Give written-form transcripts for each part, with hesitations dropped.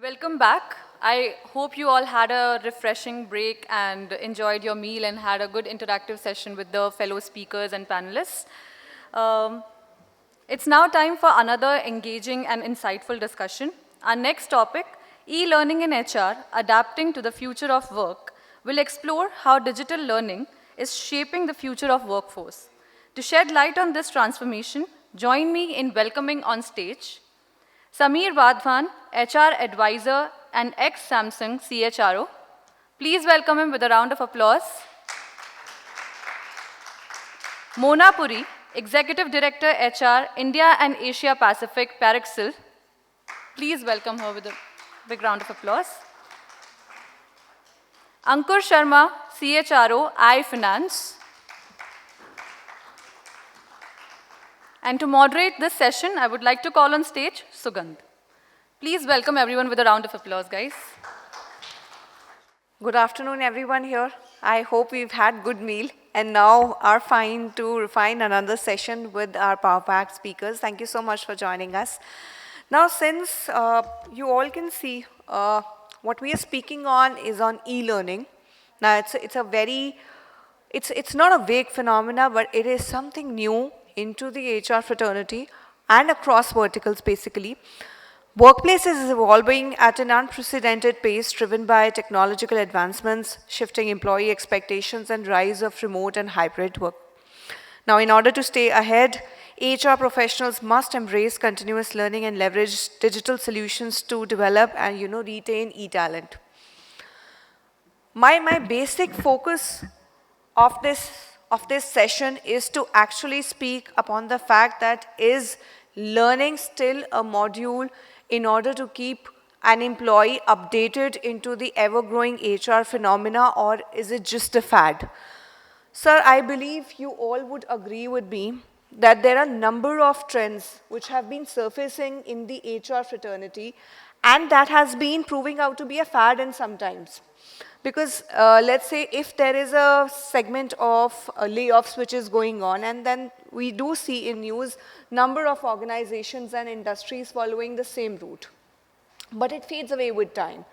Welcome back. I hope you all had a refreshing break and enjoyed your meal and had a good interactive session with the fellow speakers and panelists. Um, it's now time for another engaging and insightful discussion. Our next topic, e-learning in HR, adapting to the future of work, will explore how digital learning is shaping the future of workforce. To shed light on this transformation, join me in welcoming on stage Wadhwan, HR advisor and ex-Samsung CHRO. Please welcome him with a round of applause. Puri, Executive Director HR, India and Asia Pacific, Parexel. Please welcome her with a big round of applause. Ankur Sharma, CHRO, iFinance. And to moderate this session, I would like to call on stage Sugandh. Please welcome everyone with a round of applause, guys. Good afternoon, everyone here. I hope we've had good meal and now are fine to refine another session with our power-packed speakers. Thank you so much for joining us. Now, since you all can see, what we are speaking on is on e-learning. Now, it's not a vague phenomena, but it is something new into the HR fraternity and across verticals, basically. Workplaces is evolving at an unprecedented pace, driven by technological advancements, shifting employee expectations, and rise of remote and hybrid work. Now, in order to stay ahead, HR professionals must embrace continuous learning and leverage digital solutions to develop and retain e-talent. My basic focus of this session is to actually speak upon the fact that is learning still a module in order to keep an employee updated into the ever-growing HR phenomena, or is it just a fad? Sir, I believe you all would agree with me that there are a number of trends which have been surfacing in the HR fraternity, and that has been proving out to be a fad in sometimes. Because let's say if there is a segment of layoffs which is going on, and then we do see in news number of organizations and industries following the same route. But it fades away with time.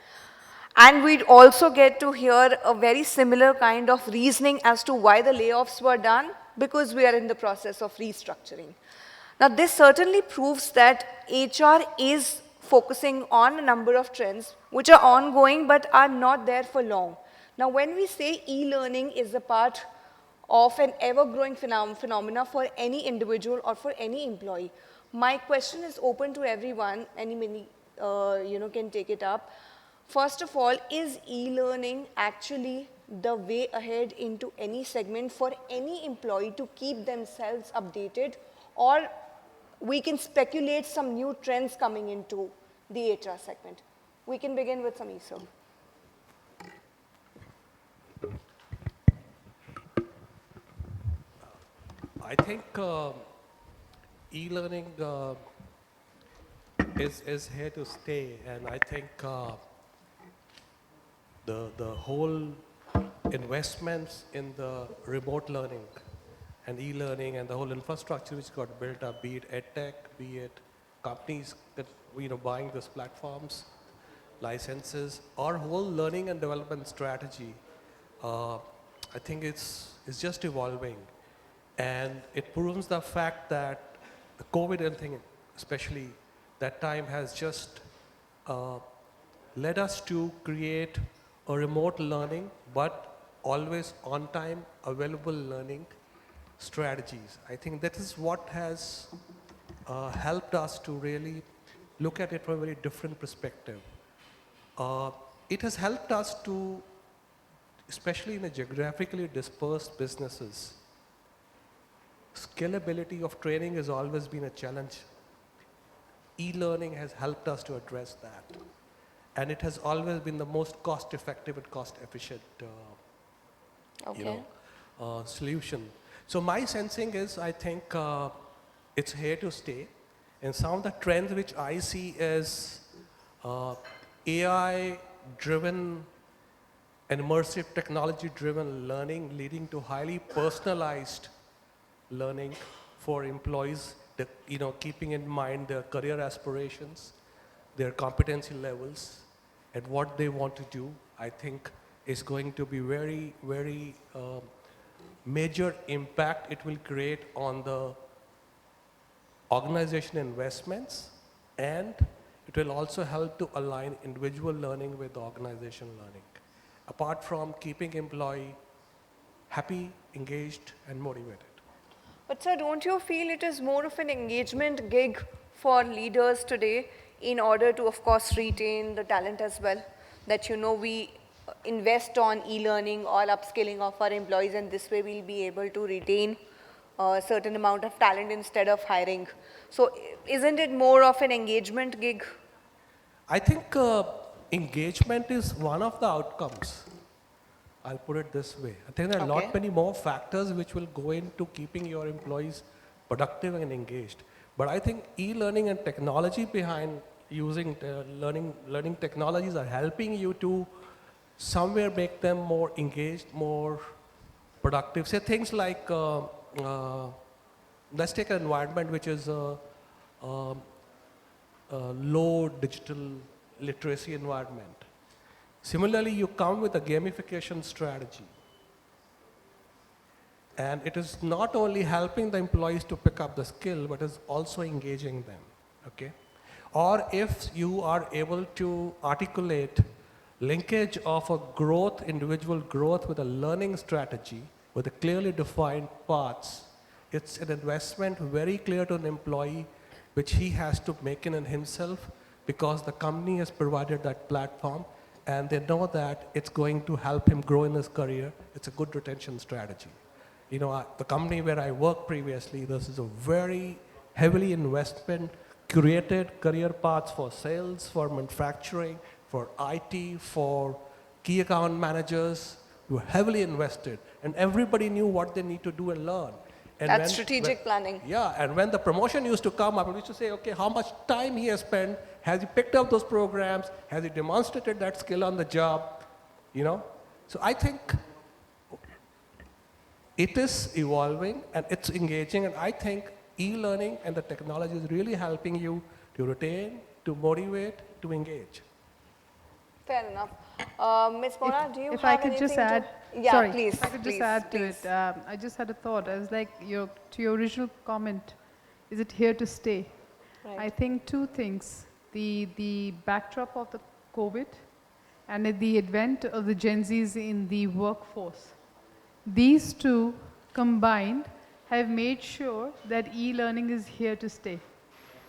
And we'd also get to hear a very similar kind of reasoning as to why the layoffs were done, because we are in the process of restructuring. Now, this certainly proves that HR is focusing on a number of trends which are ongoing but are not there for long. Now, when we say e-learning is a part of an ever-growing phenomena for any individual or for any employee, my question is open to everyone. Any can take it up. First of all, is e-learning actually the way ahead into any segment for any employee to keep themselves updated, or we can speculate some new trends coming into the HR segment? We can begin with some Sir. I think e-learning is here to stay, and I think the whole investments in the remote learning and e-learning and the whole infrastructure which got built up, be it edtech, be it companies that buying these platforms, licenses, our whole learning and development strategy, I think it's just evolving, and it proves the fact that the COVID thing, especially that time, has just led us to create a remote learning, but always on time, available learning strategies. I think that is what has helped us to really look at it from a very different perspective. It has helped us to, especially in the geographically dispersed businesses, scalability of training has always been a challenge. E-learning has helped us to address that. And it has always been the most cost-effective and cost-efficient solution. So my sensing is, I think it's here to stay. And some of the trends which I see is AI-driven and immersive technology-driven learning leading to highly personalized learning for employees, that, keeping in mind their career aspirations, their competency levels, at what they want to do, I think is going to be very, very major impact it will create on the organization investments, and it will also help to align individual learning with organization learning, apart from keeping employee happy, engaged, and motivated. But sir, don't you feel it is more of an engagement gig for leaders today in order to, of course, retain the talent as well? That, you know, we invest on e-learning or upskilling of our employees, and this way we'll be able to retain a certain amount of talent instead of hiring. So isn't it more of an engagement gig? I think engagement is one of the outcomes. I'll put it this way. I think there are a lot many more factors which will go into keeping your employees productive and engaged. But I think e-learning and technology behind using learning technologies are helping you to somewhere make them more engaged, more productive. Say things like, let's take an environment which is low digital literacy environment. Similarly, you come with a gamification strategy. And it is not only helping the employees to pick up the skill, but is also engaging them, okay? Or if you are able to articulate linkage of a growth, individual growth with a learning strategy, with a clearly defined paths, it's an investment very clear to an employee, which he has to make in himself, because the company has provided that platform, and they know that it's going to help him grow in his career. It's a good retention strategy. You know, the company where I worked previously, this is a very heavily investment, curated career paths for sales, for manufacturing, for IT, for key account managers. We were heavily invested, and everybody knew what they need to do and learn. And that's strategic planning. Yeah, and when the promotion used to come up, we used to say, okay, how much time he has spent, has he picked up those programs, has he demonstrated that skill on the job, you know? So I think it is evolving and it's engaging, and I think e-learning and the technology is really helping you to retain, to motivate, to engage. Fair enough. Ms. Mona, do you have If I could anything just add, to... Yeah, sorry, please. if I could just add to it. I just had a thought. I was like, to your original comment, is it here to stay? Right. I think two things. The backdrop of the COVID and the advent of the Gen Zs in the workforce. These two combined have made sure that e-learning is here to stay.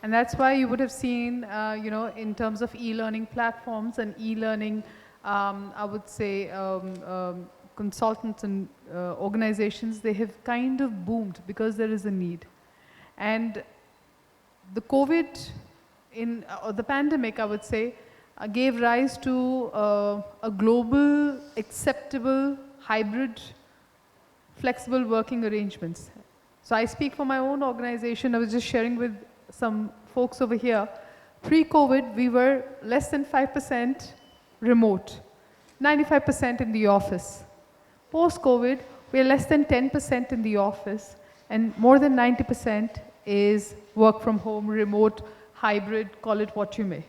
And that's why you would have seen, in terms of e-learning platforms and e-learning, I would say, consultants and organizations, they have kind of boomed because there is a need. And the COVID, or the pandemic, I would say, gave rise to a global, acceptable, hybrid, flexible working arrangements. So I speak for my own organization. I was just sharing with some folks over here. Pre-COVID, we were less than 5% remote, 95% in the office. Post-COVID, we're less than 10% in the office, and more than 90% is work from home, remote, hybrid, call it what you may.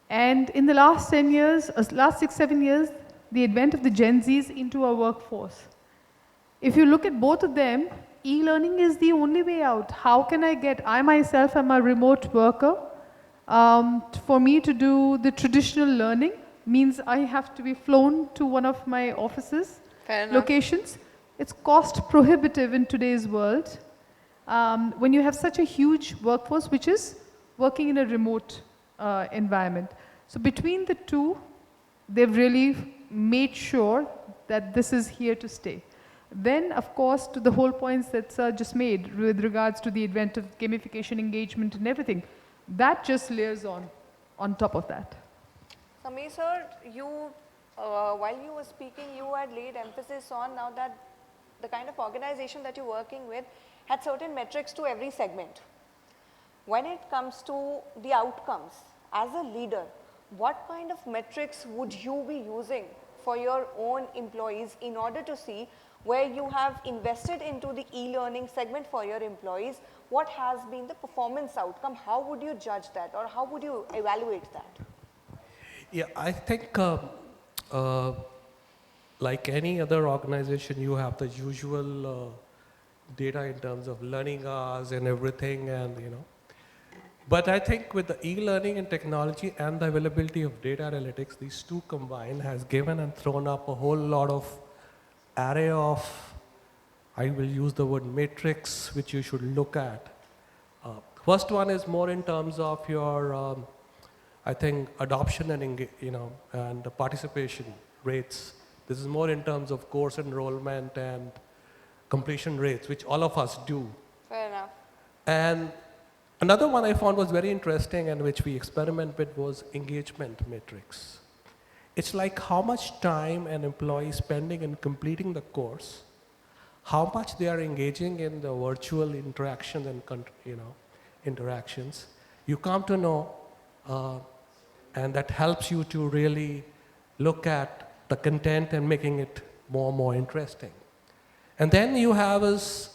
And in the last 10 years, last 6-7 years, the advent of the Gen Zs into our workforce. If you look at both of them, e-learning is the only way out. How can I myself am a remote worker. For me to do the traditional learning means I have to be flown to one of my offices, locations. It's cost prohibitive in today's world. When you have such a huge workforce which is working in a remote environment. So between the two, they've really made sure that this is here to stay. Then, of course, to the whole points that Sir just made with regards to the advent of gamification, engagement, and everything, that just layers on top of that. Samir sir, while you were speaking, you had laid emphasis on now that the kind of organization that you're working with had certain metrics to every segment. When it comes to the outcomes, as a leader, what kind of metrics would you be using for your own employees in order to see where you have invested into the e-learning segment for your employees, what has been the performance outcome? How would you judge that, or how would you evaluate that? Yeah, I think uh, like any other organization, you have the usual data in terms of learning hours and everything, and But I think with the e-learning and technology and the availability of data analytics, these two combined has given and thrown up a whole lot of array of, I will use the word matrix, which you should look at. First one is more in terms of your, I think, adoption and and the participation rates. This is more in terms of course enrollment and completion rates, which all of us do. Fair enough. And another one I found was very interesting and which we experiment with was engagement metrics. It's like how much time an employee is spending in completing the course, how much they are engaging in the virtual interactions and interactions. You come to know, and that helps you to really look at the content and making it more and more interesting. And then you have is,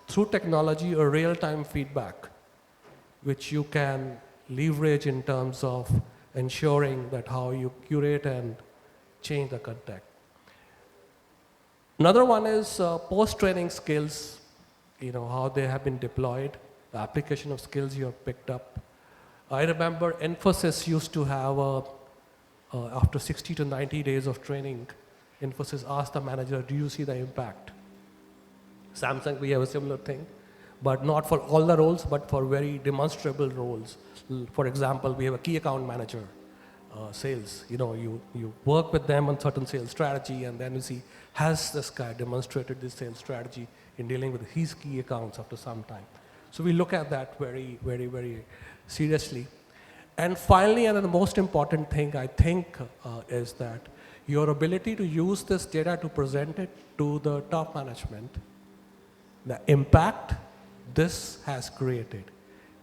through technology, a real-time feedback, which you can leverage in terms of ensuring that how you curate and change the content. Another one is post-training skills, how they have been deployed, the application of skills you have picked up. I remember Infosys used to have, after 60 to 90 days of training, Infosys asked the manager, do you see the impact? Samsung, we have a similar thing, but not for all the roles, but for very demonstrable roles. For example, we have a key account manager, sales. You work with them on certain sales strategy, and then you see, has this guy demonstrated this sales strategy in dealing with his key accounts after some time? So we look at that very, very, very seriously. And finally, and the most important thing, I think, is that your ability to use this data to present it to the top management, the impact this has created,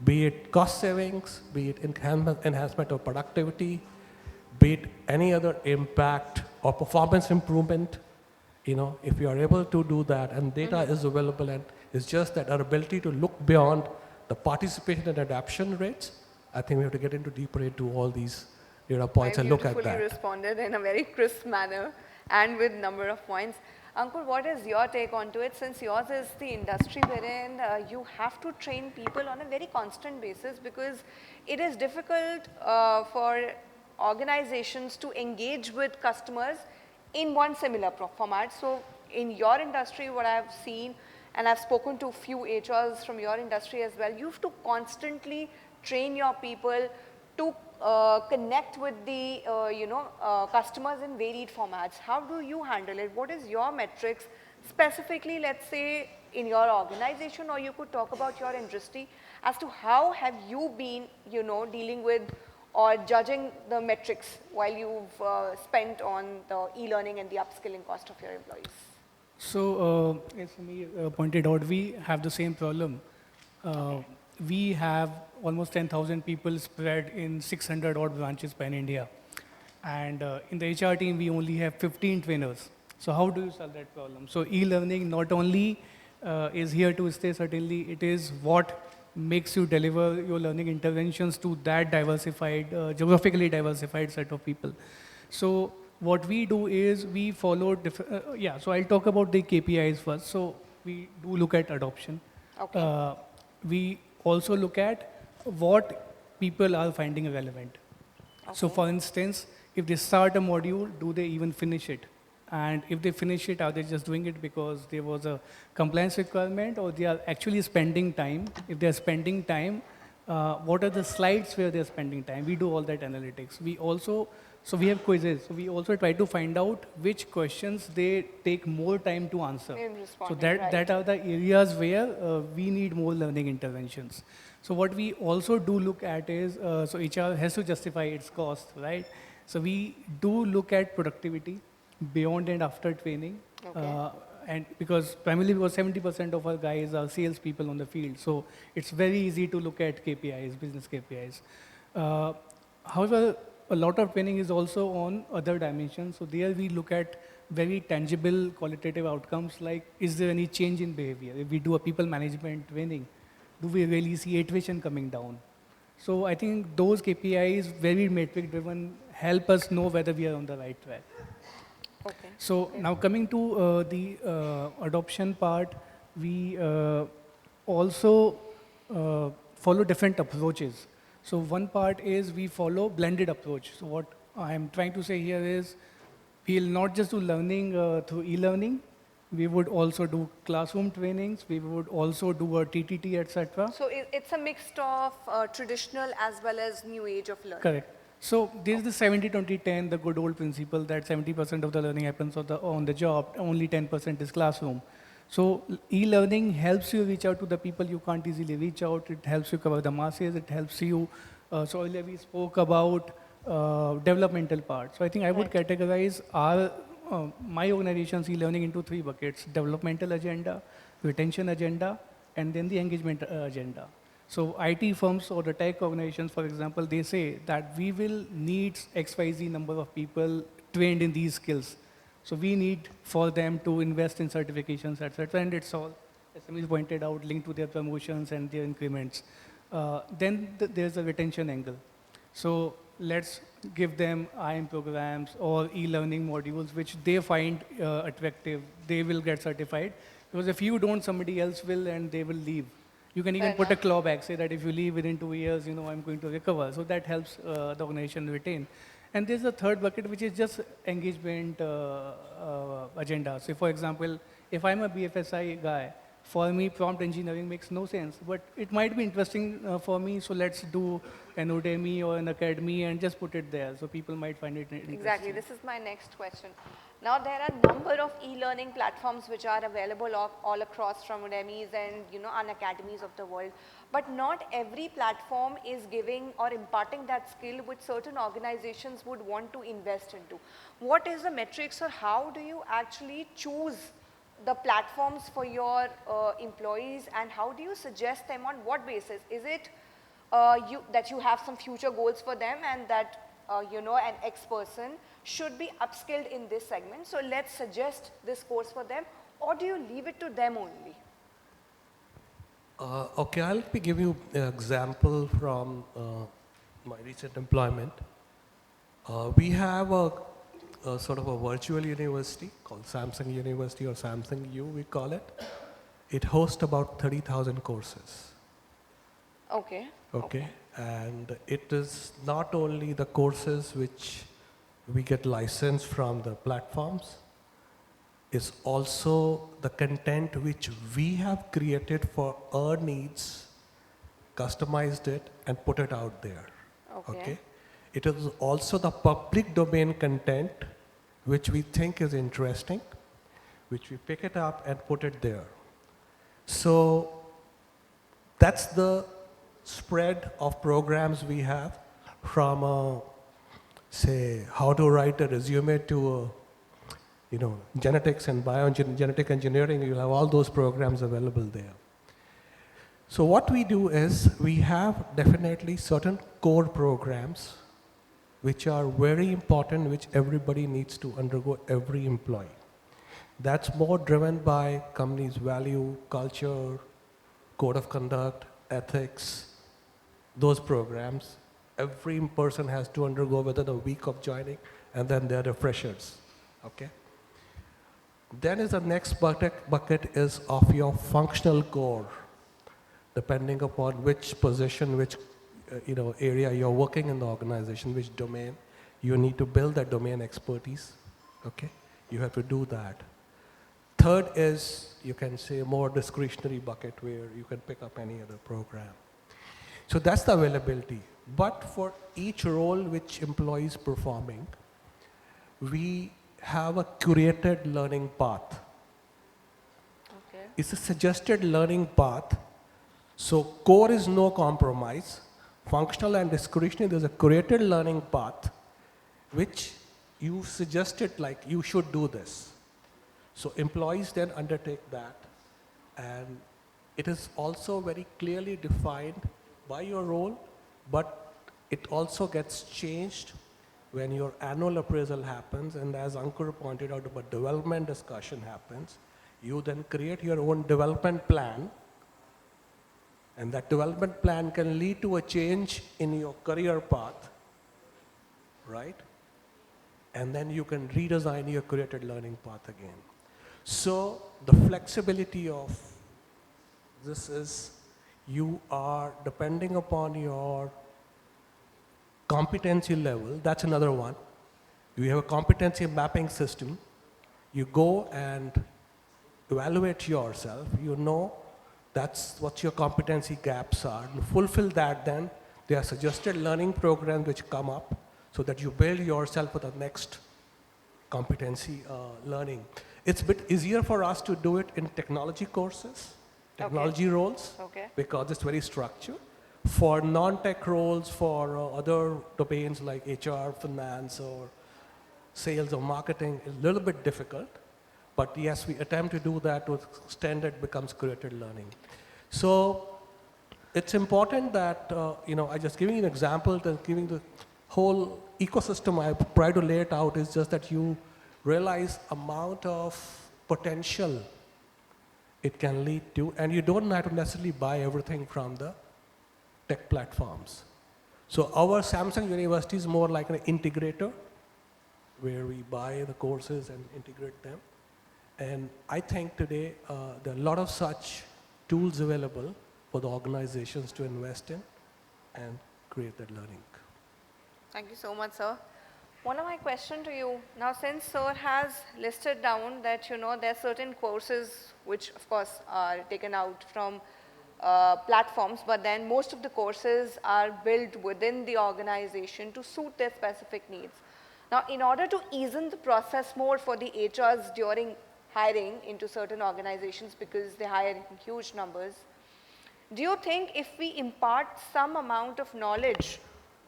be it cost savings, be it enhancement of productivity, be it any other impact or performance improvement, if you are able to do that and data is available, and it's just that our ability to look beyond the participation and adoption rates, I think we have to get deeper into all these data points and look at that. Beautifully responded in a very crisp manner and with number of points. Ankur, what is your take onto it? Since yours is the industry wherein you have to train people on a very constant basis, because it is difficult for organizations to engage with customers in one similar format. So in your industry, what I've seen, and I've spoken to a few HRs from your industry as well, you have to constantly train your people to connect with the customers in varied formats. How do you handle it? What is your metrics specifically, let's say, in your organization, or you could talk about your industry as to how have you been, dealing with or judging the metrics while you've spent on the e-learning and the upskilling cost of your employees? So, as Samir pointed out, we have the same problem. We have almost 10,000 people spread in 600 odd branches pan India. And in the HR team, we only have 15 trainers. So how do you solve that problem? So e-learning not only is here to stay, certainly it is what makes you deliver your learning interventions to that diversified, geographically diversified set of people. So what we do is we follow, so I'll talk about the KPIs first. So we do look at adoption. Okay. We also look at what people are finding relevant. Okay. So for instance, if they start a module, do they even finish it? And if they finish it, are they just doing it because there was a compliance requirement, or they are actually spending time? If they're spending time, what are the slides where they're spending time? We do all that analytics. So we have quizzes. So we also try to find out which questions they take more time to answer. So that are the areas where we need more learning interventions. So what we also do look at is, so HR has to justify its cost, right? So we do look at productivity beyond and after training. Okay. And primarily because 70% of our guys are salespeople on the field. So it's very easy to look at KPIs, business KPIs. However, a lot of training is also on other dimensions. So there we look at very tangible qualitative outcomes, like is there any change in behavior? If we do a people management training, do we really see attrition coming down? So I think those KPIs, very metric driven, help us know whether we are on the right track. Okay. So now coming to the adoption part, we also follow different approaches. So one part is we follow blended approach. So what I am trying to say here is we'll not just do learning through e-learning. We would also do classroom trainings. We would also do a TTT, etc. So it's a mix of traditional as well as new age of learning. Correct. So this is the 70-20-10, the good old principle that 70% of the learning happens on the job, only 10% is classroom. So e-learning helps you reach out to the people you can't easily reach out. It helps you cover the masses. It helps you. So earlier we spoke about developmental part. So I think I would categorize my organization's e-learning into 3 buckets: developmental agenda, retention agenda, and then the engagement agenda. So IT firms or the tech organizations, for example, they say that we will need XYZ number of people trained in these skills. So we need for them to invest in certifications, etc. And it's all, as Samir pointed out, linked to their promotions and their increments. Then there's a retention angle. So let's give them IM programs or e-learning modules which they find attractive. They will get certified. Because if you don't, somebody else will and they will leave. You can even put a clawback, say that if you leave within 2 years, I'm going to recover. So that helps the organization retain. And there's a third bucket, which is just engagement agenda. So for example, if I'm a BFSI guy, for me, prompt engineering makes no sense, but it might be interesting for me. So let's do an Udemy or an Academy and just put it there. So people might find it interesting. Exactly. This is my next question. Now, there are a number of e-learning platforms which are available all across from Udemy's and, Unacademies of the world. But not every platform is giving or imparting that skill which certain organizations would want to invest into. What is the metrics, or how do you actually choose the platforms for your employees, and how do you suggest them, on what basis? Is it that you have some future goals for them and that an X person should be upskilled in this segment, so let's suggest this course for them, or do you leave it to them only? Okay, I'll give you an example from my recent employment. We have a sort of a virtual university called Samsung University, or Samsung U, we call it. It hosts about 30,000 courses. Okay. Okay. And it is not only the courses which we get licensed from the platforms, it's also the content which we have created for our needs, customized it, and put it out there. Okay. It is also the public domain content which we think is interesting, which we pick it up and put it there. So that's the spread of programs we have, from say how to write a resume to genetics and biogenetic engineering. You'll have all those programs available there. So what we do is we have definitely certain core programs which are very important, which everybody needs to undergo, every employee. That's more driven by company's value, culture, code of conduct, ethics, those programs. Every person has to undergo within a week of joining, and then they're refreshers. Okay. Then is the next bucket is of your functional core, depending upon which position, which area you're working in the organization, which domain, you need to build that domain expertise. Okay, you have to do that. Third is, you can say, more discretionary bucket where you can pick up any other program. So that's the availability. But for each role which employee is performing, we have a curated learning path. Okay. It's a suggested learning path. So core is no compromise. Functional and discretionary, there's a curated learning path which you suggested, like you should do this. So employees then undertake that, and it is also very clearly defined by your role, but it also gets changed when your annual appraisal happens, and as Ankur pointed out about development discussion happens. You then create your own development plan, And that development plan can lead to a change in your career path, right? And then you can redesign your curated learning path again. So the flexibility of this is you are depending upon your competency level. That's another one. You have a competency mapping system. You go and evaluate yourself. You know that's what your competency gaps are. You fulfill that, then there are suggested learning programs which come up so that you build yourself for the next competency learning. It's a bit easier for us to do it in technology courses, technology roles, because it's very structured. For non-tech roles, for other domains like HR, finance, or sales or marketing, it's a little bit difficult. But yes, we attempt to do that to extend it becomes curated learning. So it's important that, I just giving you an example, giving the whole ecosystem I try to lay it out is just that you realize amount of potential it can lead to, and you don't have to necessarily buy everything from the tech platforms. So our Samsung University is more like an integrator, where we buy the courses and integrate them. And I think today there are a lot of such tools available for the organizations to invest in and create that learning. Thank you so much, sir. One of my questions to you, now since sir has listed down that there are certain courses which of course are taken out from platforms, but then most of the courses are built within the organization to suit their specific needs. Now, in order to ease in the process more for the HRs during hiring into certain organizations, because they hire in huge numbers, do you think if we impart some amount of knowledge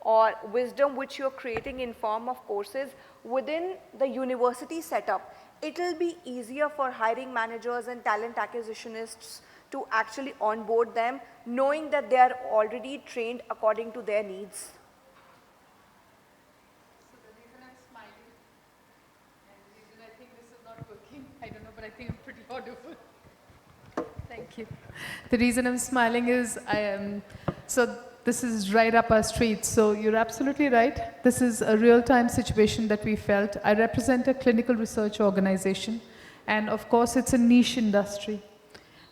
or wisdom which you're creating in form of courses within the university setup, it will be easier for hiring managers and talent acquisitionists to actually onboard them, knowing that they are already trained according to their needs? So the reason I'm smiling, and the reason I think this is not working, I don't know, but I think I'm pretty audible. Thank you. The reason I'm smiling is, so this is right up our street. So you're absolutely right. This is a real-time situation that we felt. I represent a clinical research organization, and of course it's a niche industry.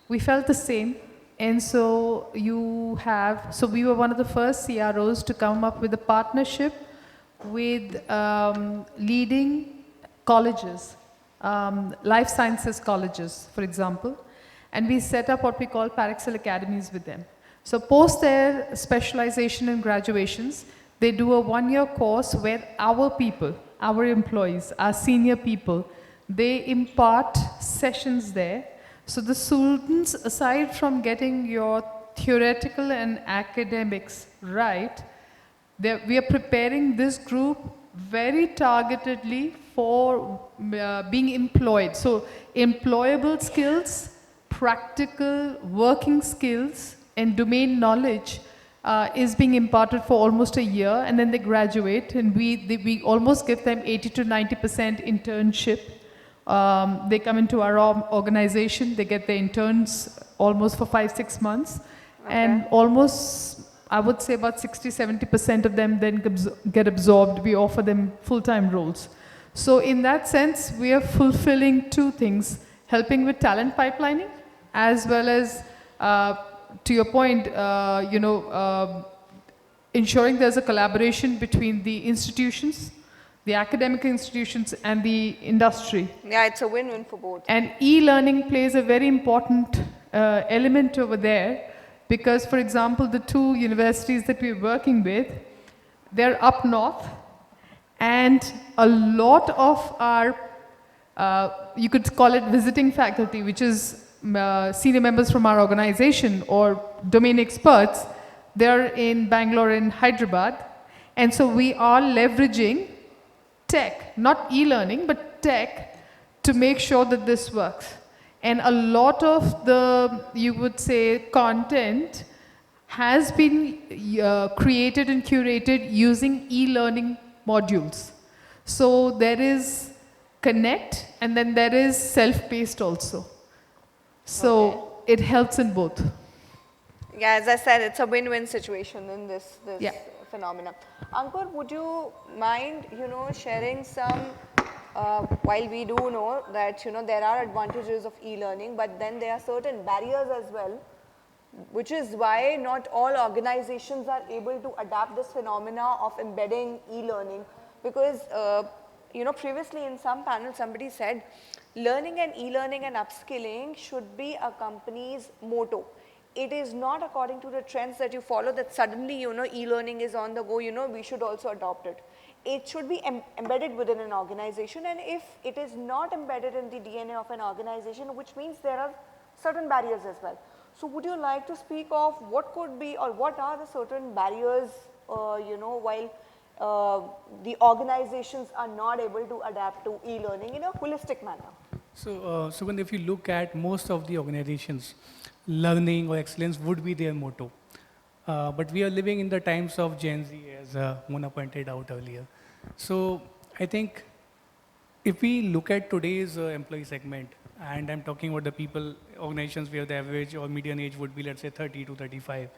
We felt the same, and so we were one of the first CROs to come up with a partnership with leading colleges, life sciences colleges, for example, and we set up what we call Parexel academies with them. So post their specialization and graduations, they do a one-year course where our people, our employees, our senior people, they impart sessions there. So the students, aside from getting your theoretical and academics right, we are preparing this group very targetedly for being employed. So employable skills, practical working skills, and domain knowledge is being imparted for almost a year, and then they graduate, and we almost give them 80 to 90% internship. They come into our organization, they get their interns almost for 5-6 months, and almost, I would say about 60-70% of them then get absorbed. We offer them full-time roles. So in that sense, we are fulfilling two things, helping with talent pipelining, as well as to your point, ensuring there's a collaboration between the institutions, the academic institutions, and the industry. Yeah, it's a win-win for both. And e-learning plays a very important element over there, because, for example, the two universities that we're working with, they're up north, and a lot of our, you could call it visiting faculty, which is senior members from our organization or domain experts, they're in Bangalore and Hyderabad. And so we are leveraging tech, not e-learning, but tech, to make sure that this works. And a lot of the, you would say, content has been created and curated using e-learning modules. So there is Connect, and then there is self-paced also. So it helps in both. Yeah, as I said, it's a win-win situation in this Yeah. phenomena. Ankur, would you mind, sharing some, while we do know that, there are advantages of e-learning, but then there are certain barriers as well, which is why not all organizations are able to adapt this phenomena of embedding e-learning, because previously in some panel somebody said learning and e-learning and upskilling should be a company's motto. It is not according to the trends that you follow that suddenly e-learning is on the go, we should also adopt it. It should be embedded within an organization, and if it is not embedded in the DNA of an organization, which means there are certain barriers as well. So would you like to speak of what could be or what are the certain barriers, while the organizations are not able to adapt to e-learning in a holistic manner? So, Sugandh, if you look at most of the organizations, learning or excellence would be their motto. But we are living in the times of Gen Z, as Mona pointed out earlier. So, I think if we look at today's employee segment, and I'm talking about the people, organizations where the average or median age would be, let's say, 30 to 35,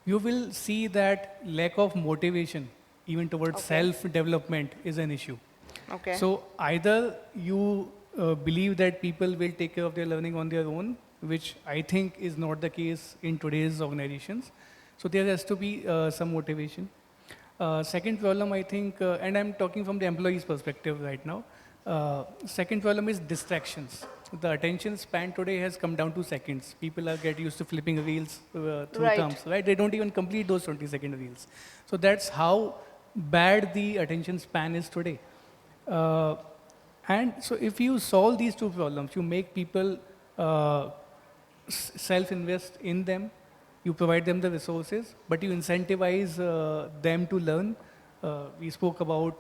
you will see that lack of motivation, even towards self-development, is an issue. Okay. So either you believe that people will take care of their learning on their own, which I think is not the case in today's organizations. So there has to be some motivation. Second problem, I think, and I'm talking from the employee's perspective right now. Second problem is distractions. The attention span today has come down to seconds. People are get used to flipping reels through Right. thumbs, right? They don't even complete those 20-second reels. So that's how bad the attention span is today. And so if you solve these two problems, you make people self-invest in them, you provide them the resources, but you incentivize them to learn. We spoke about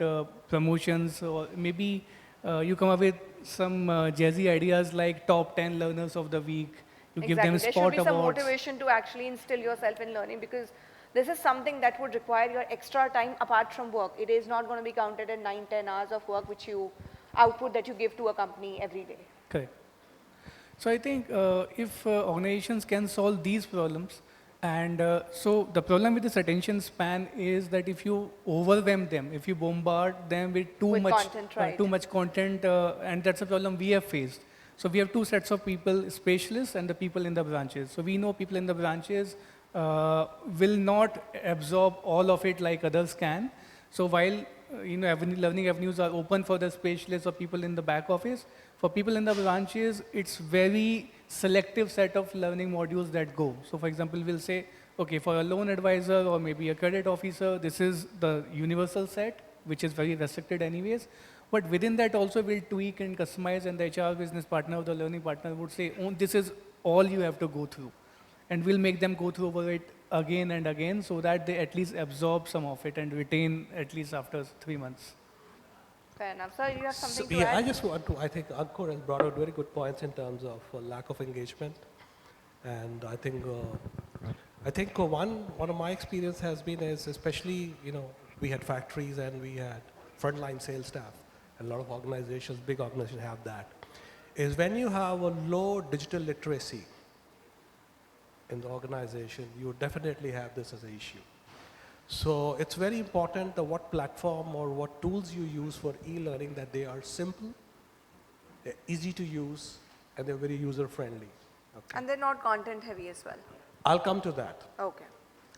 promotions, or maybe you come up with some jazzy ideas like top 10 learners of the week. You give them There should spot be some awards. motivation to actually instill yourself in learning, because this is something that would require your extra time apart from work. It is not going to be counted in 9-10 hours of work which you output that you give to a company every day. Correct. So I think if organizations can solve these problems, and so the problem with this attention span is that if you overwhelm them, if you bombard them with With content, right. too much content, and that's a problem we have faced. So we have two sets of people, specialists and the people in the branches. So we know people in the branches will not absorb all of it like others can. So while learning avenues are open for the specialists or people in the back office, for people in the branches, it's very selective set of learning modules that go. So for example, we'll say, okay, for a loan advisor or maybe a credit officer, this is the universal set, which is very restricted anyways. But within that also we'll tweak and customize, and the HR business partner or the learning partner would say, oh, this is all you have to go through. And we'll make them go through over it again and again so that they at least absorb some of it and retain at least after 3 months. Fair enough. Sir, you have something to Yeah, add? I just want to, I think Ankur has brought out very good points in terms of lack of engagement. And I think one of my experience has been is especially, we had factories and we had frontline sales staff. And a lot of organizations, big organizations have that. Is when you have a low digital literacy in the organization, you definitely have this as an issue. So it's very important that what platform or what tools you use for e-learning, that they are simple, they're easy to use, and they're very user-friendly. Okay. And they're not content heavy as well. I'll come to that. Okay.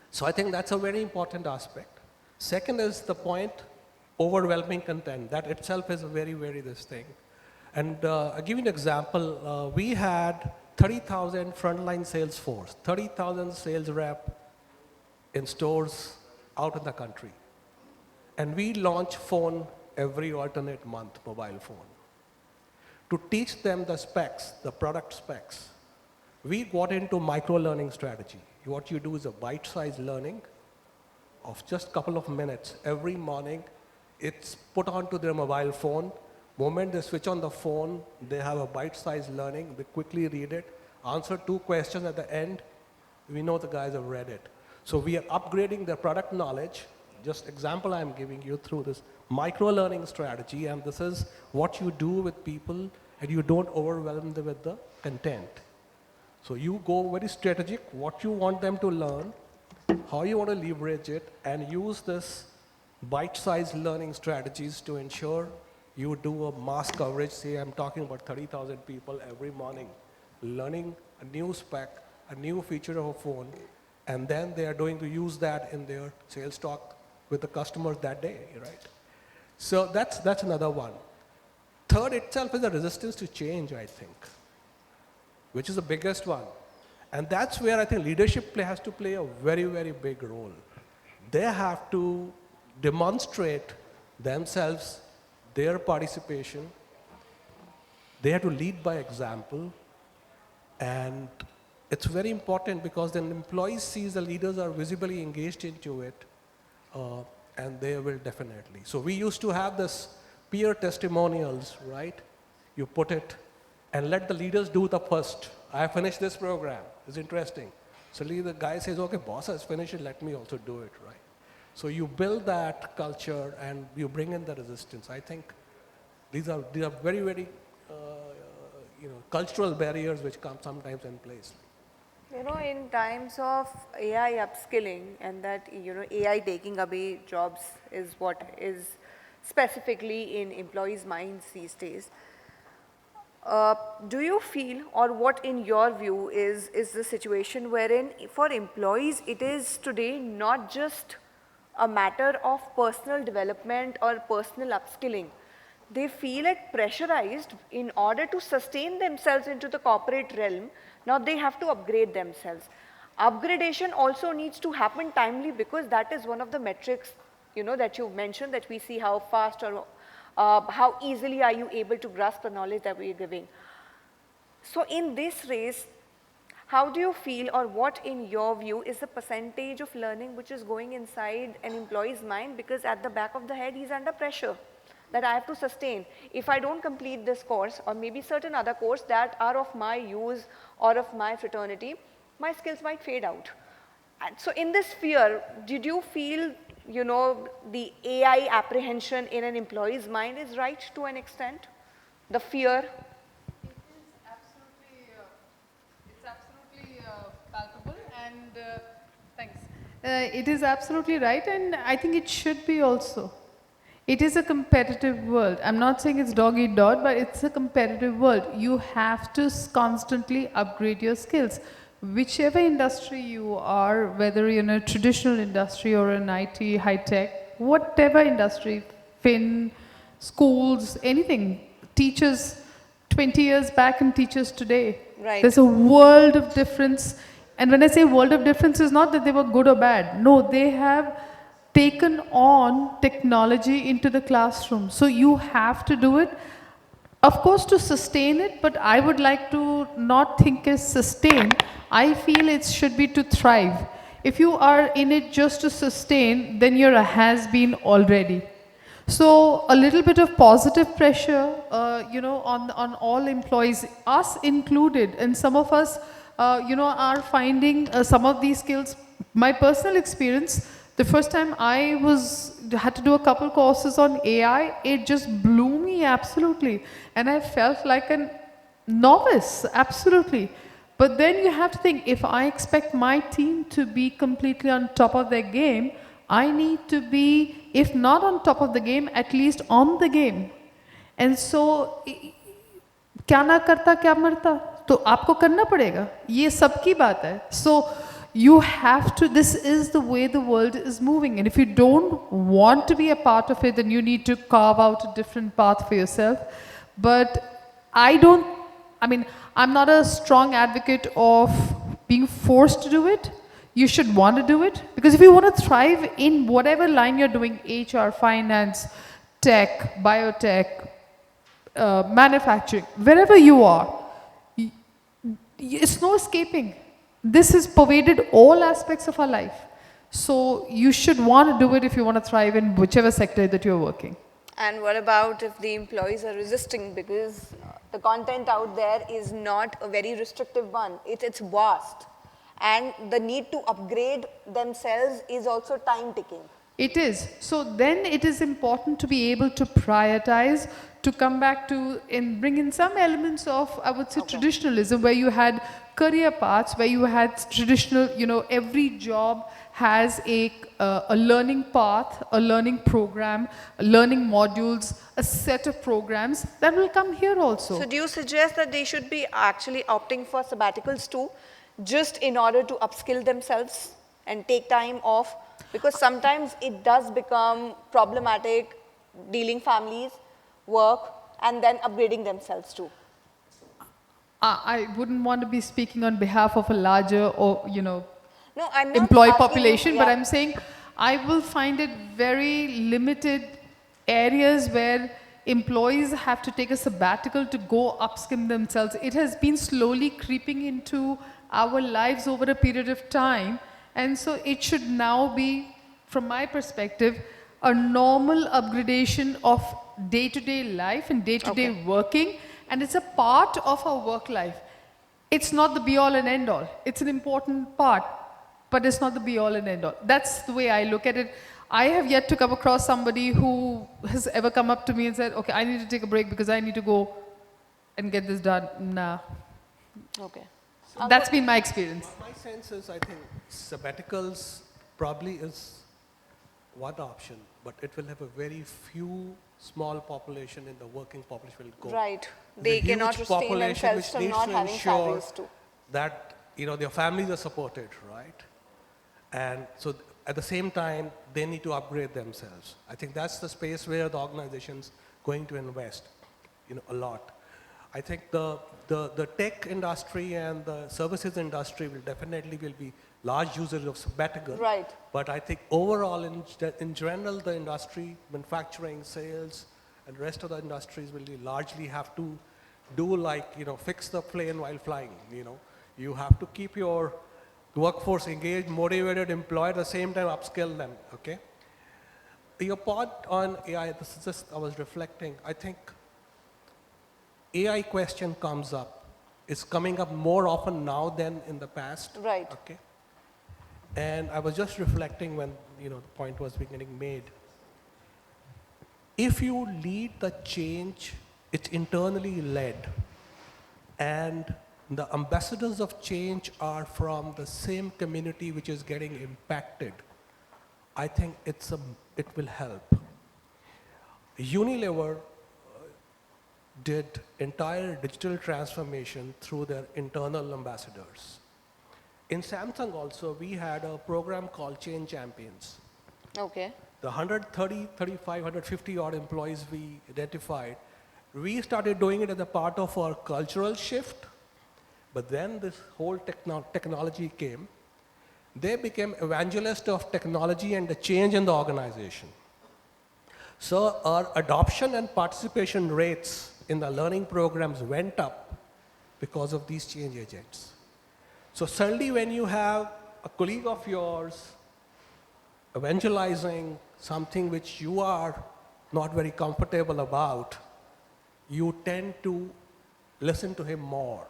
So I think that's a very important aspect. Second is the point, overwhelming content. That itself is a very, very this thing. And I'll give you an example. We had 30,000 frontline sales force, 30,000 sales rep in stores out in the country. And we launch phone every alternate month, mobile phone. To teach them the specs, the product specs, we got into micro-learning strategy. What you do is a bite-sized learning of just a couple of minutes every morning. It's put onto their mobile phone. Moment they switch on the phone, they have a bite-sized learning. They quickly read it, answer 2 questions at the end. We know the guys have read it. So we are upgrading their product knowledge. Just example I'm giving you through this micro-learning strategy, and this is what you do with people, and you don't overwhelm them with the content. So you go very strategic, what you want them to learn, how you want to leverage it, and use this bite-sized learning strategies to ensure you do a mass coverage. Say I'm talking about 30,000 people every morning learning a new spec, a new feature of a phone, and then they are going to use that in their sales talk with the customers that day, right? So that's another one. Third itself is the resistance to change, I think, which is the biggest one. And that's where I think leadership has to play a very, very big role. They have to demonstrate themselves, their participation. They have to lead by example. And it's very important because then employees see the leaders are visibly engaged into it, and they will definitely. So we used to have this peer testimonials, right? You put it and let the leaders do the first. I finished this program. It's interesting. Suddenly the guy says, okay, boss has finished it, let me also do it, right? So you build that culture and you bring in the resistance. I think these are very, very cultural barriers which come sometimes in place. You know, in times of AI upskilling and that, AI taking away jobs is what is specifically in employees' minds these days. Do you feel, or what in your view is the situation wherein for employees it is today not just a matter of personal development or personal upskilling? They feel it pressurized in order to sustain themselves into the corporate realm. Now they have to upgrade themselves. Upgradation also needs to happen timely because that is one of the metrics, that you mentioned, that we see how fast or how easily are you able to grasp the knowledge that we are giving. So in this race, how do you feel, or what in your view is the percentage of learning which is going inside an employee's mind, because at the back of the head he's under pressure that I have to sustain. If I don't complete this course or maybe certain other course that are of my use or of my fraternity, my skills might fade out. And so in this fear, did you feel, the AI apprehension in an employee's mind is right to an extent? The fear? It's absolutely palpable, and thanks. It is absolutely right, and I think it should be also. It is a competitive world. I'm not saying it's dog eat dog, but it's a competitive world. You have to constantly upgrade your skills. Whichever industry you are, whether you're in a traditional industry or an IT, high tech, whatever industry, fin, schools, anything, teachers 20 years back and teachers today. Right. There's a world of difference. And when I say world of difference, it's not that they were good or bad. No, they have taken on technology into the classroom. So you have to do it, of course, to sustain it, but I would like to not think as sustain. I feel it should be to thrive. If you are in it just to sustain, then you're a has-been already. So a little bit of positive pressure, on all employees, us included, and some of us, are finding some of these skills. My personal experience, the first time I had to do a couple courses on AI, it just blew me absolutely. And I felt like a novice, absolutely. But then you have to think, if I expect my team to be completely on top of their game, I need to be, if not on top of the game, at least on the game. And so, क्या ना करता क्या मरता, तो आपको करना पड़ेगा, ये सबकी बात है. So, you have to, this is the way the world is moving, and if you don't want to be a part of it, then you need to carve out a different path for yourself. But I'm not a strong advocate of being forced to do it. You should want to do it, because if you want to thrive in whatever line you're doing, HR, finance, tech, biotech, manufacturing, wherever you are, it's no escaping. This has pervaded all aspects of our life. So you should want to do it if you want to thrive in whichever sector that you're working. And what about if the employees are resisting, because the content out there is not a very restrictive one. It's vast. And the need to upgrade themselves is also time ticking. It is. So then it is important to be able to prioritize, to come back to and bring in some elements of, I would say, traditionalism, where you had career paths, where you had traditional, you know, every job has a learning path, a learning program, learning modules, a set of programs that will come here also. So do you suggest that they should be actually opting for sabbaticals too, just in order to upskill themselves and take time off? Because sometimes it does become problematic dealing families, work, and then upgrading themselves too. I wouldn't want to be speaking on behalf of a larger or, you know, No, I'm not employee asking you- population, but yeah. I'm saying I will find it very limited areas where employees have to take a sabbatical to go upskill themselves. It has been slowly creeping into our lives over a period of time, and so it should now be, from my perspective, a normal upgradation of day-to-day life and day-to-day working, and it's a part of our work life. It's not the be-all and end-all. It's an important part, but it's not the be-all and end-all. That's the way I look at it. I have yet to come across somebody who has ever come up to me and said, okay, I need to take a break because I need to go and get this done. Nah. Okay. That's been my experience. My sense is, I think sabbaticals probably is one option, but it will have a very few small population in the working population will go. Right. There's They a huge cannot restrain population themselves which from needs not to having ensure salaries too. that, you know, their families are supported, right? And so at the same time, they need to upgrade themselves. I think that's the space where the organization's going to invest, you know, a lot. I think the tech industry and the services industry will definitely be large users of sabbatical. Right. But I think overall, in general, the industry, manufacturing, sales, and the rest of the industries will largely have to do like, you know, fix the plane while flying, you know. You have to keep your workforce engaged, motivated, employed, at the same time upskill them, okay? Your point on AI, this is just, I was reflecting, I think AI question comes up. It's coming up more often now than in the past. Right. Okay. And I was just reflecting when, you know, the point was getting made. If you lead the change, it's internally led. And the ambassadors of change are from the same community which is getting impacted. I think it will help. Unilever did entire digital transformation through their internal ambassadors. In Samsung also, we had a program called Change Champions. Okay. The 130, 35, 150 odd employees we identified, we started doing it as a part of our cultural shift, but then this whole technology came. They became evangelists of technology and the change in the organization. So our adoption and participation rates in the learning programs went up because of these change agents. So suddenly when you have a colleague of yours evangelizing something which you are not very comfortable about, you tend to listen to him more.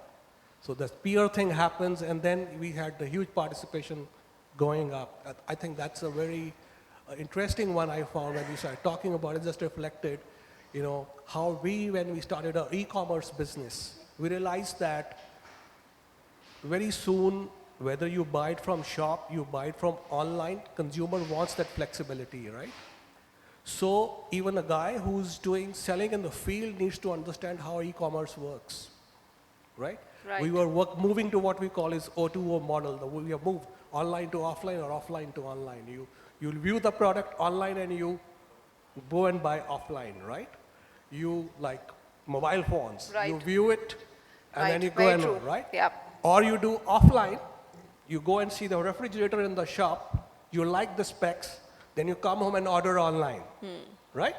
So the peer thing happens, and then we had the huge participation going up. I think that's a very interesting one I found when we started talking about it, just reflected, you know, how when we started our e-commerce business, we realized that very soon, whether you buy it from shop, you buy it from online, consumer wants that flexibility, right? So even a guy who's selling in the field needs to understand how e-commerce works, right? Right. We were moving to what we call is O2O model. We have moved online to offline or offline to online. You view the product online and you go and buy offline, right? You like mobile phones. Right. You view it and Right. then you go Very and true. right? Yep. Or you do offline, you go and see the refrigerator in the shop, you like the specs, then you come home and order online, right?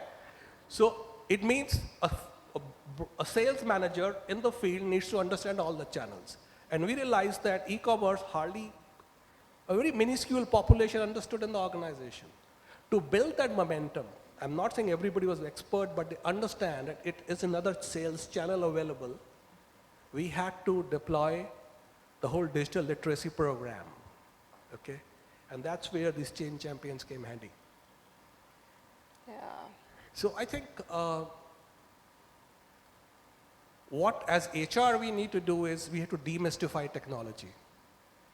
So it means a sales manager in the field needs to understand all the channels. And we realized that e-commerce hardly a very minuscule population understood in the organization. To build that momentum, I'm not saying everybody was expert, but they understand that it is another sales channel available. We had to deploy the whole digital literacy program, okay? And that's where these change champions came handy. So I think what as HR we need to do is we have to demystify technology.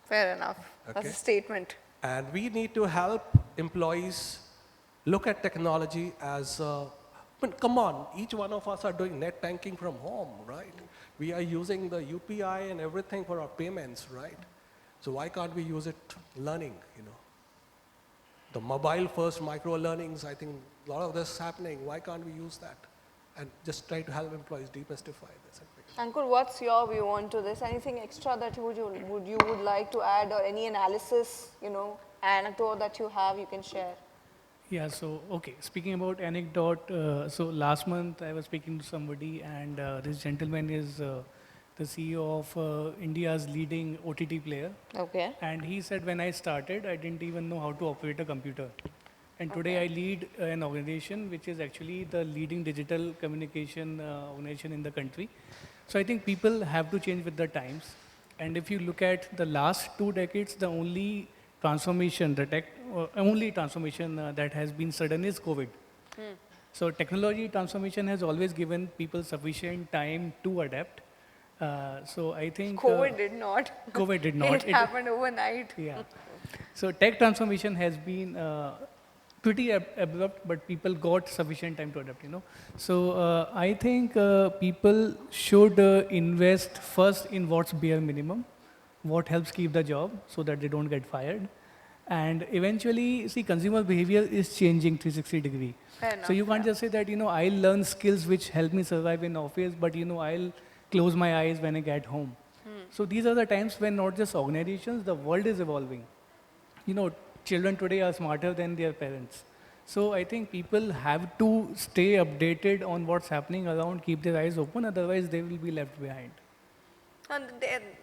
Fair enough. That's Okay. a statement. And we need to help employees look at technology as, but come on, each one of us are doing net banking from home, right? We are using the UPI and everything for our payments, right? So why can't we use it learning, The mobile first micro learnings, I think a lot of this is happening. Why can't we use that? And just try to help employees demystify this. Ankur, what's your view on to this? Anything extra that you would like to add, or any analysis, anecdote that you have, you can share? Yeah, so, okay, speaking about anecdote, so last month I was speaking to somebody, and this gentleman is the CEO of India's leading OTT player. Okay. And he said, when I started, I didn't even know how to operate a computer. And today I lead an organization which is actually the leading digital communication organization in the country. So I think people have to change with the times. And if you look at the last 2 decades, the only transformation, that has been sudden is COVID. So technology transformation has always given people sufficient time to adapt. So I think COVID did not. COVID did not. It happened overnight. Yeah. So tech transformation has been pretty abrupt, but people got sufficient time to adapt, So I think people should invest first in what's bare minimum, what helps keep the job so that they don't get fired. And eventually, see, consumer behavior is changing 360 degree. Fair enough, So you can't just say that, I'll learn skills which help me survive in office, but, I'll close my eyes when I get home. So these are the times when not just organizations, the world is evolving. Children today are smarter than their parents. So I think people have to stay updated on what's happening around, keep their eyes open, otherwise they will be left behind. And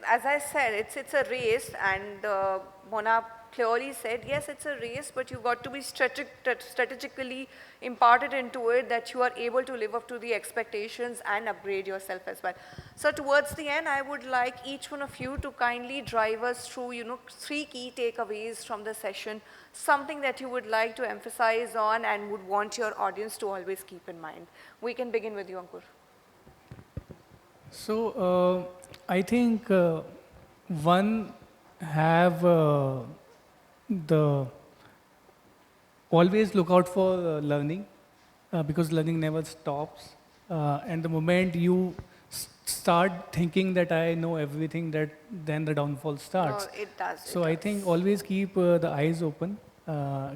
as I said, it's a race, and Mona clearly said, yes, it's a race, but you got to be strategically imparted into it, that you are able to live up to the expectations and upgrade yourself as well. So towards the end, I would like each one of you to kindly drive us through, 3 key takeaways from the session, something that you would like to emphasize on and would want your audience to always keep in mind. We can begin with you, Ankur. So I think one have always look out for learning, because learning never stops. And the moment you start thinking that I know everything, then the downfall starts. No, it does. So I think always keep the eyes open,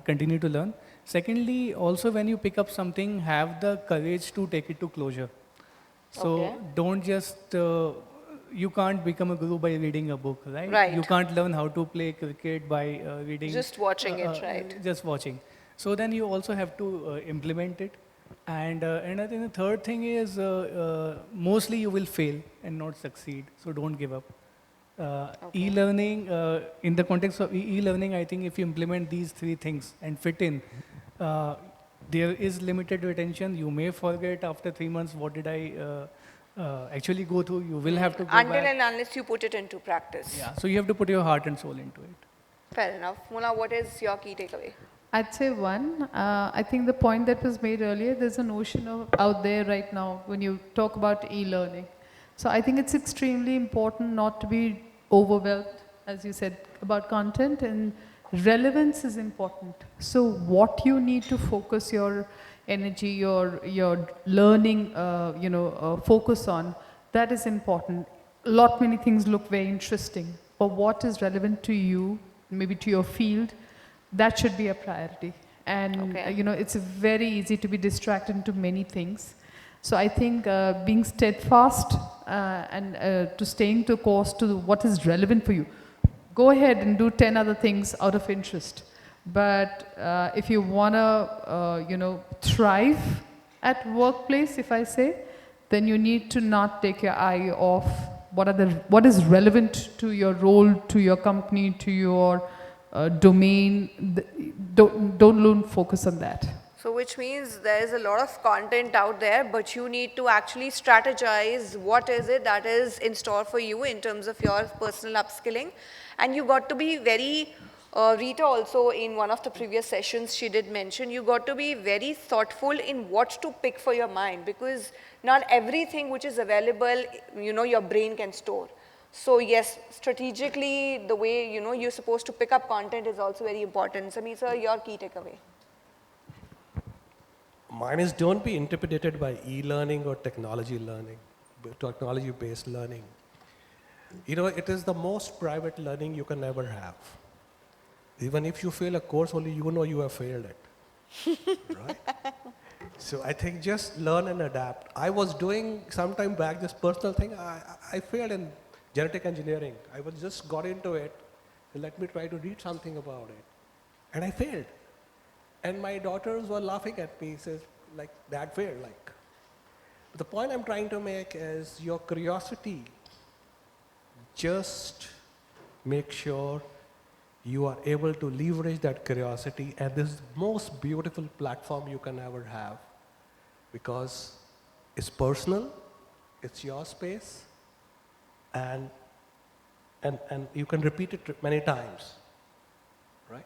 continue to learn. Secondly, also when you pick up something, have the courage to take it to closure. So don't just, you can't become a guru by reading a book, right? Right. You can't learn how to play cricket by reading. Just watching it, right? Just watching. So then you also have to implement it. And I think the third thing is, mostly you will fail and not succeed. So don't give up. E-learning, in the context of e-learning, I think if you implement these 3 things and fit in, there is limited retention. You may forget after 3 months, what did I actually go through? You will have to go Until back. and unless you put it into practice. Yeah, so you have to put your heart and soul into it. Fair enough. Mona, what is your key takeaway? I'd say one, I think the point that was made earlier, there's a notion out there right now when you talk about e-learning. So I think it's extremely important not to be overwhelmed, as you said, about content, and relevance is important. So what you need to focus your energy, your learning, focus on, that is important. Many things look very interesting, but what is relevant to you, maybe to your field, that should be a priority. And, it's very easy to be distracted into many things. So I think being steadfast and to staying to course to what is relevant for you. Go ahead and do 10 other things out of interest. But if you want to, thrive at workplace, if I say, then you need to not take your eye off what is relevant to your role, to your company, to your domain. Don't focus on that. So which means there is a lot of content out there, but you need to actually strategize what is it that is in store for you in terms of your personal upskilling. And you got to be very Rita also in one of the previous sessions, she did mention you got to be very thoughtful in what to pick for your mind, because not everything which is available, your brain can store. So yes, strategically, the way, you're supposed to pick up content is also very important. Sameer sir, your key takeaway. Mine is don't be intimidated by e-learning or technology learning, technology-based learning. It is the most private learning you can ever have. Even if you fail a course, only you know you have failed it, right? So I think just learn and adapt. I was doing some time back this personal thing. I failed in genetic engineering. I was just got into it. Let me try to read something about it. And I failed. And my daughters were laughing at me, says, like, Dad failed, like. But the point I'm trying to make is your curiosity, just make sure you are able to leverage that curiosity, and this is the most beautiful platform you can ever have, because it's personal, it's your space, and you can repeat it many times, right?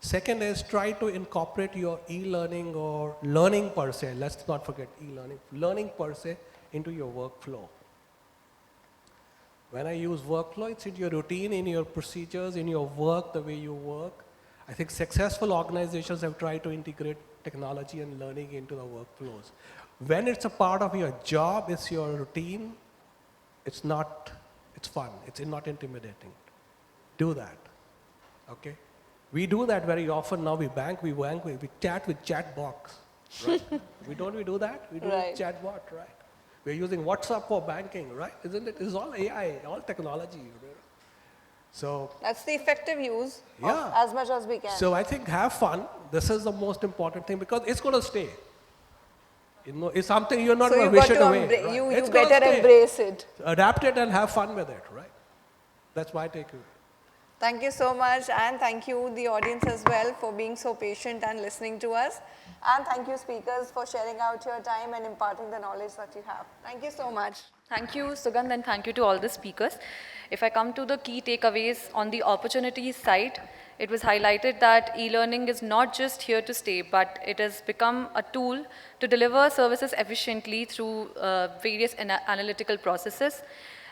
Second is try to incorporate your e-learning or learning per se, let's not forget e-learning, learning per se into your workflow. When I use workflow, it's in your routine, in your procedures, in your work, the way you work. I think successful organizations have tried to integrate technology and learning into the workflows. When it's a part of your job, it's your routine, it's fun, it's not intimidating. Do that, okay? We do that very often now, we chat with chat box, right? we do that? We do Right. with chat bot, right? We're using WhatsApp for banking, right? Isn't it? It's all AI, all technology. So That's the effective use of yeah, as much as we can. So I think have fun. This is the most important thing, because it's going to stay. It's something you're not So going you to wish got it to away. Right? you It's gonna better stay. embrace it. Adapt it and have fun with it, right? That's my takeaway. Thank you so much, and thank you the audience as well for being so patient and listening to us. And thank you speakers for sharing out your time and imparting the knowledge that you have. Thank you so much. Thank you, Sugandh, and thank you to all the speakers. If I come to the key takeaways on the opportunities side, it was highlighted that e-learning is not just here to stay, but it has become a tool to deliver services efficiently through various analytical processes.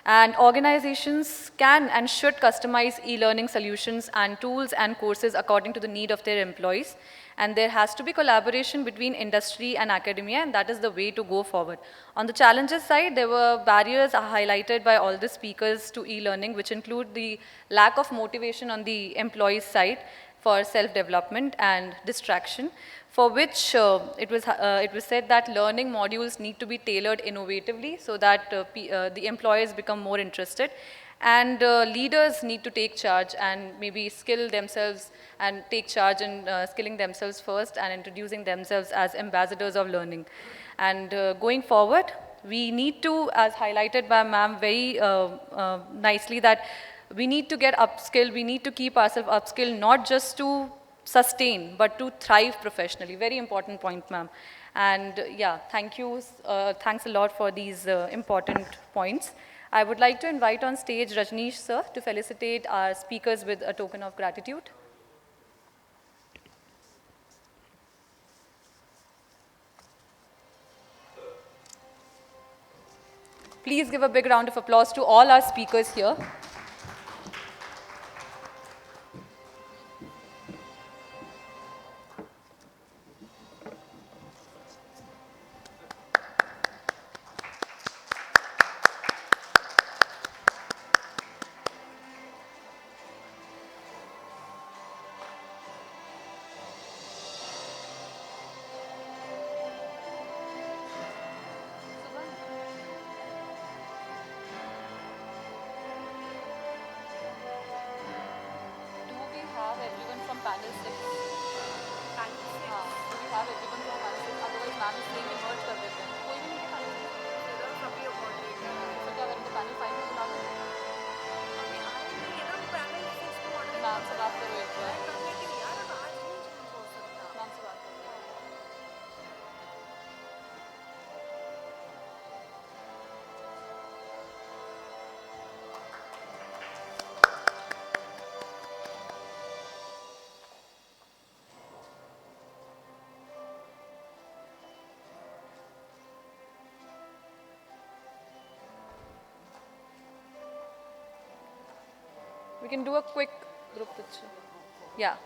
And organizations can and should customize e-learning solutions and tools and courses according to the need of their employees. And there has to be collaboration between industry and academia, and that is the way to go forward. On the challenges side, there were barriers highlighted by all the speakers to e-learning, which include the lack of motivation on the employee's side for self-development and distraction, for which it was said that learning modules need to be tailored innovatively so that the employees become more interested. And leaders need to take charge and maybe skill themselves and take charge in skilling themselves first and introducing themselves as ambassadors of learning. And going forward, we need to, as highlighted by ma'am very nicely, that we need to get upskilled, we need to keep ourselves upskilled, not just to sustain, but to thrive professionally. Very important point, ma'am. And yeah, thank you, thanks a lot for these important points. I would like to invite on stage Rajneesh sir to felicitate our speakers with a token of gratitude. Please give a big round of applause to all our speakers here. Do we have everyone from panel 6? Panel 6? Do we have everyone from panel 6? Otherwise, ma'am is saying emerge कर देते हैं. कोई भी नहीं है panel 6? फिर क्या करेंगे? Panel 5 में बुला देंगे. मैम से बात करो एक बार. मैम से बात करो. can do a quick group picture. Yeah.